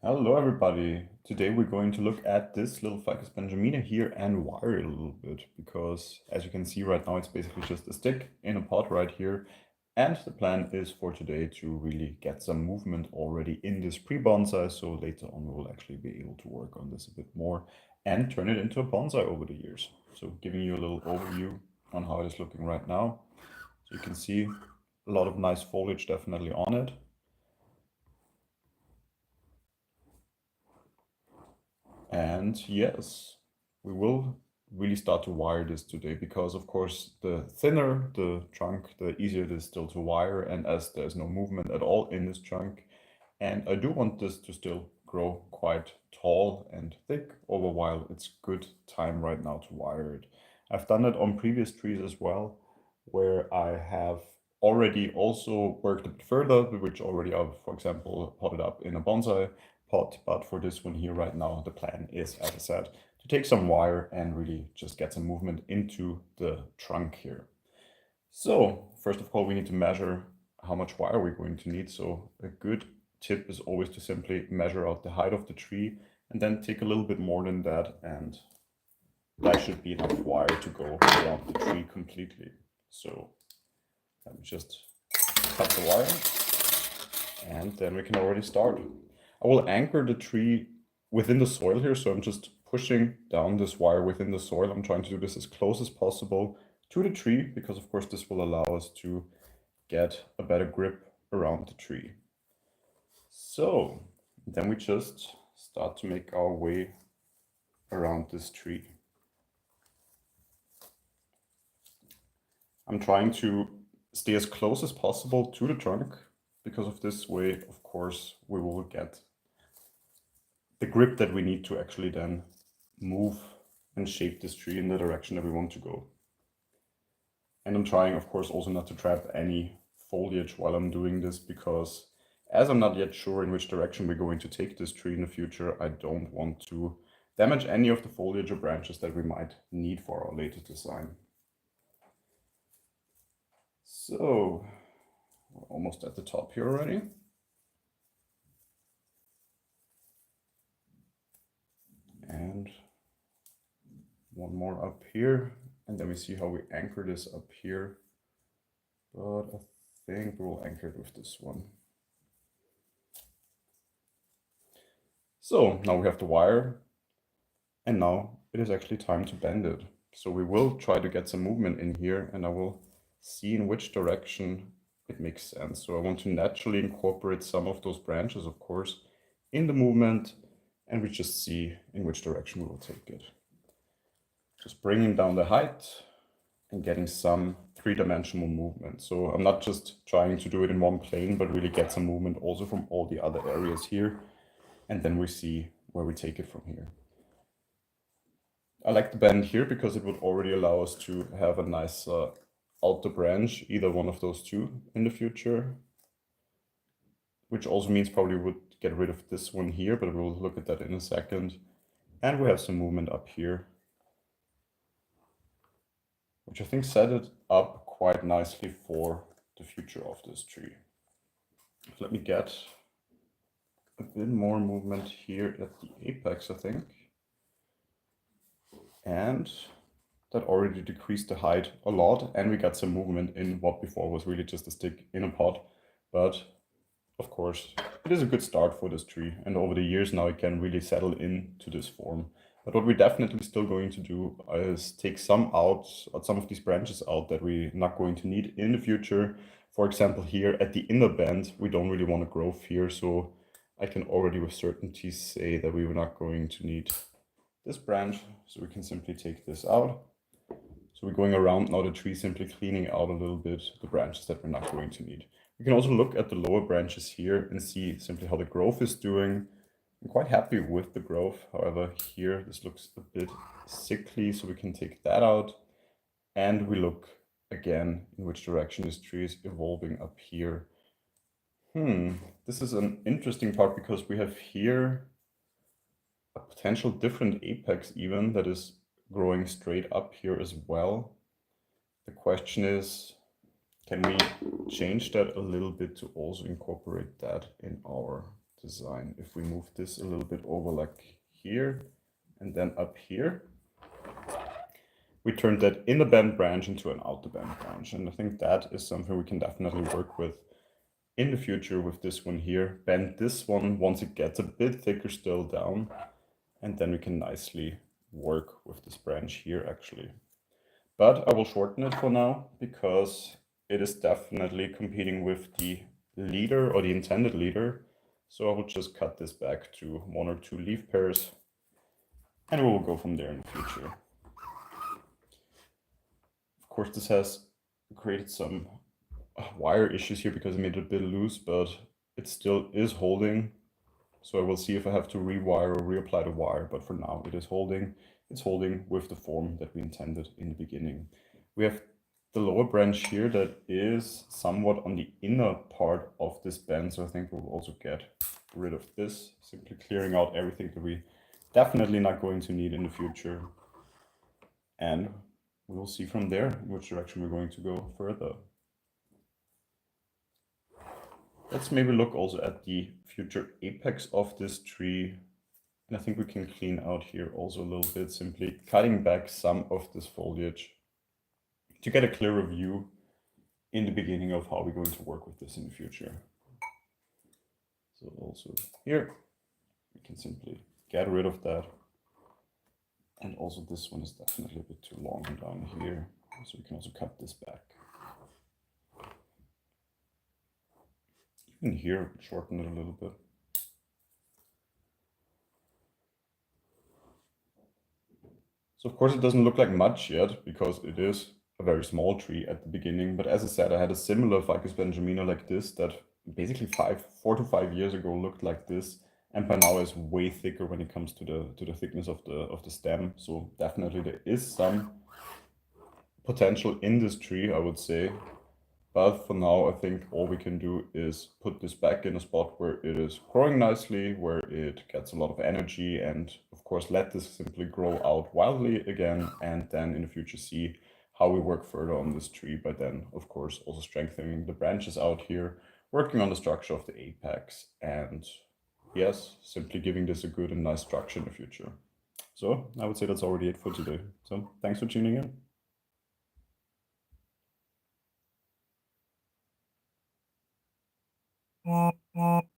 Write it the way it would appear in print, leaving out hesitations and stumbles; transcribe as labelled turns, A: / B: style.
A: Hello everybody. Today we're going to look at this little Ficus benjamina here and wire it a little bit because as you can see right now it's basically just a stick in a pot right here, and the plan is for today to really get some movement already in this pre-bonsai, so later on we'll actually be able to work on this a bit more and turn it into a bonsai over the years. So giving you a little overview on how it is looking right now. So you can see a lot of nice foliage definitely on it. And yes, we will really start to wire this today because, of course, the thinner the trunk, the easier it is still to wire. And as there's no movement at all in this trunk, and I do want this to still grow quite tall and thick over a while, it's good time right now to wire it. I've done it on previous trees as well, where I have already also worked a bit further, which already I've, for example, potted up in a bonsai pot. But for this one here right now, the plan is, as I said, to take some wire and really just get some movement into the trunk here. So first of all, we need to measure how much wire we're going to need. So a good tip is always to simply measure out the height of the tree and then take a little bit more than that, and that should be enough wire to go around the tree completely. So let me just cut the wire and then we can already start. I will anchor the tree within the soil here, so I'm just pushing down this wire within the soil. I'm trying to do this as close as possible to the tree because of course this will allow us to get a better grip around the tree. So then we just start to make our way around this tree. I'm trying to stay as close as possible to the trunk because of this way, of course, we will get the grip that we need to actually then move and shape this tree in the direction that we want to go. And I'm trying, of course, also not to trap any foliage while I'm doing this, because as I'm not yet sure in which direction we're going to take this tree in the future, I don't want to damage any of the foliage or branches that we might need for our later design. So we're almost at the top here already. And one more up here, and then we see how we anchor this up here. But I think we'll anchor it with this one. So now we have the wire, and now it is actually time to bend it. So we will try to get some movement in here, and I will see in which direction it makes sense. So I want to naturally incorporate some of those branches, of course, in the movement, and we just see in which direction we will take it. Just bringing down the height and getting some three-dimensional movement. So I'm not just trying to do it in one plane, but really get some movement also from all the other areas here. And then we see where we take it from here. I like the bend here because it would already allow us to have a nice outer branch, either one of those two in the future, which also means probably would get rid of this one here, but we'll look at that in a second. And we have some movement up here, which I think set it up quite nicely for the future of this tree. Let me get a bit more movement here at the apex, I think. And that already decreased the height a lot, and we got some movement in what before was really just a stick in a pot. But of course, it is a good start for this tree, and over the years now it can really settle into this form. But what we're definitely still going to do is take some out, some of these branches out that we're not going to need in the future. For example, here at the inner bend, we don't really want to grow here, so I can already with certainty say that we were not going to need this branch, so we can simply take this out. So we're going around now the tree, simply cleaning out a little bit the branches that we're not going to need. We can also look at the lower branches here and see simply how the growth is doing. I'm quite happy with the growth. However, here this looks a bit sickly, so we can take that out. And we look again in which direction this tree is evolving up here. This is an interesting part because we have here a potential different apex even that is growing straight up here as well. The question is, can we change that a little bit to also incorporate that in our design. If we move this a little bit over like here and then up here, we turned that inner bend branch into an outer bend branch. And I think that is something we can definitely work with in the future with this one here. Bend this one once it gets a bit thicker still down, and then we can nicely work with this branch here actually. But I will shorten it for now because it is definitely competing with the leader or the intended leader. So I will just cut this back to 1 or 2 leaf pairs, and we will go from there in the future. Of course, this has created some wire issues here because I made it a bit loose, but it still is holding. So I will see if I have to rewire or reapply the wire, but for now it is holding. It's holding with the form that we intended in the beginning. We have the lower branch here that is somewhat on the inner part of this bend, so I think we'll also get rid of this, simply clearing out everything that we definitely not going to need in the future. And we will see from there in which direction we're going to go further. Let's maybe look also at the future apex of this tree. And I think we can clean out here also a little bit, simply cutting back some of this foliage to get a clearer view in the beginning of how we're going to work with this in the future. So also here, we can simply get rid of that. And also this one is definitely a bit too long down here, so we can also cut this back. Even here, shorten it a little bit. So of course it doesn't look like much yet because it is a very small tree at the beginning. But as I said, I had a similar Ficus benjamina like this that basically 4 to 5 years ago looked like this, and by now is way thicker when it comes to the thickness of the stem. So definitely there is some potential in this tree, I would say. But for now, I think all we can do is put this back in a spot where it is growing nicely, where it gets a lot of energy, and of course let this simply grow out wildly again, and then in the future see how we work further on this tree. By then, of course, also strengthening the branches out here, working on the structure of the apex, and yes, simply giving this a good and nice structure in the future. So I would say that's already it for today. So thanks for tuning in.